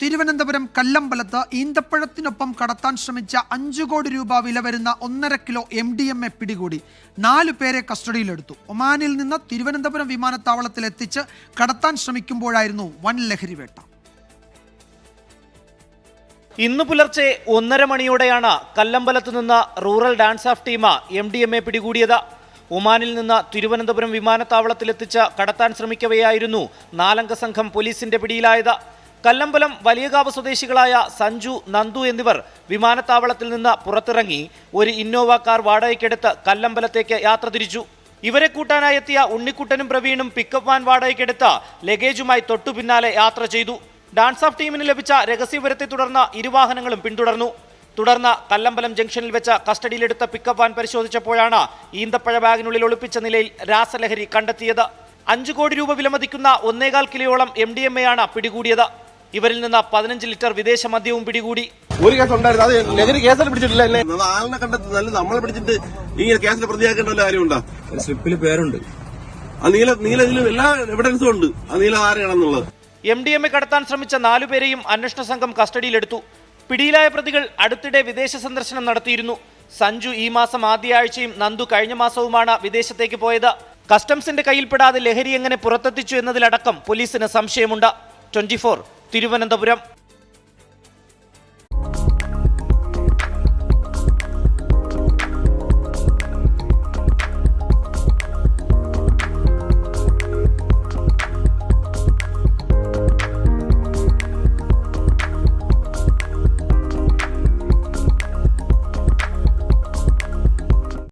തിരുവനന്തപുരം കല്ലമ്പലത്ത് ഈന്തപ്പഴത്തിനൊപ്പം കടത്താൻ ശ്രമിച്ച 5 കോടി രൂപ വില വരുന്ന 1.5 കിലോ MDMA പിടികൂടി. 4 പേരെ കസ്റ്റഡിയിലെടുത്തു. ഒമാനിൽ നിന്ന് തിരുവനന്തപുരം വിമാനത്താവളത്തിൽ എത്തിച്ച് കടത്താൻ ശ്രമിക്കുമ്പോഴായിരുന്നു വൻ ലഹരിവേട്ട. ഇന്ന് പുലർച്ചെ 1:30 മണിയോടെയാണ് കല്ലമ്പലത്ത് നിന്ന് rural dance of team MDMA പിടികൂടിയത്. ഒമാനിൽ നിന്ന് തിരുവനന്തപുരം വിമാനത്താവളത്തിലെത്തിച്ച് കടത്താൻ ശ്രമിക്കവെയായിരുന്നു 4 അംഗ സംഘം പോലീസിന്റെ പിടിയിലായത്. കല്ലമ്പലം വലിയകാവ് സ്വദേശികളായ സഞ്ജു, നന്ദു എന്നിവർ വിമാനത്താവളത്തിൽ നിന്ന് പുറത്തിറങ്ങി ഒരു ഇന്നോവ കാർ വാടകയ്ക്കെടുത്ത് കല്ലമ്പലത്തേക്ക് യാത്ര തിരിച്ചു. ഇവരെ കൂട്ടാനായി എത്തിയ ഉണ്ണിക്കുട്ടനും പ്രവീണും പിക്കപ്പ് വാൻ വാടകയ്ക്കെടുത്ത് ലഗേജുമായി തൊട്ടു പിന്നാലെ യാത്ര ചെയ്തു. ഡാൻസ് ഓഫ് ടീമിന് ലഭിച്ച രഹസ്യവിവരത്തെ തുടർന്ന് ഇരുവാഹനങ്ങളും പിന്തുടർന്നു. തുടർന്ന് കല്ലമ്പലം ജംഗ്ഷനിൽ വെച്ച് കസ്റ്റഡിയിലെടുത്ത പിക്കപ്പ് വാൻ പരിശോധിച്ചപ്പോഴാണ് ഈന്തപ്പഴ ബാഗിനുള്ളിൽ ഒളിപ്പിച്ച നിലയിൽ രാസലഹരി കണ്ടെത്തിയത്. 5 കോടി രൂപ വിലമതിക്കുന്ന 1.25 കിലോയോളം MDMA ആണ് പിടികൂടിയത്. ഇവരിൽ നിന്ന് 15 ലിറ്റർ വിദേശ മദ്യവും പിടികൂടി. ഒരു കേസ് ഉണ്ടായിരുന്നു, അത് ലഹരി കേസിൽ പിടിച്ചിട്ടില്ല. ആളിനെ കണ്ടെത്തുന്നല്ല, നമ്മളെ പിടിച്ചിട്ട് ഈ കേസിൽ പ്രതിയാക്കേണ്ട വല്ല കാര്യമുണ്ടോ? സ്ലിപ്പിൽ പേരുണ്ട്, നീല എല്ലാ എവിഡൻസും ഉണ്ട്. ആ നീല ആരെയാണെന്നുള്ളത്. MDMA കടത്താൻ ശ്രമിച്ച 4 പേരെയും അന്വേഷണ സംഘം കസ്റ്റഡിയിലെടുത്തു. പിടിയിലായ പ്രതികൾ അടുത്തിടെ വിദേശ സന്ദർശനം നടത്തിയിരുന്നു. സഞ്ജു ഈ മാസം ആദ്യ ആഴ്ചയും നന്ദു കഴിഞ്ഞ മാസവുമാണ് വിദേശത്തേക്ക് പോയത്. കസ്റ്റംസിന്റെ കയ്യിൽപ്പെടാതെ ലഹരി എങ്ങനെ പുറത്തെത്തിച്ചു എന്നതിലടക്കം പോലീസിന് സംശയമുണ്ട്. 24 തിരുവനന്തപുരം.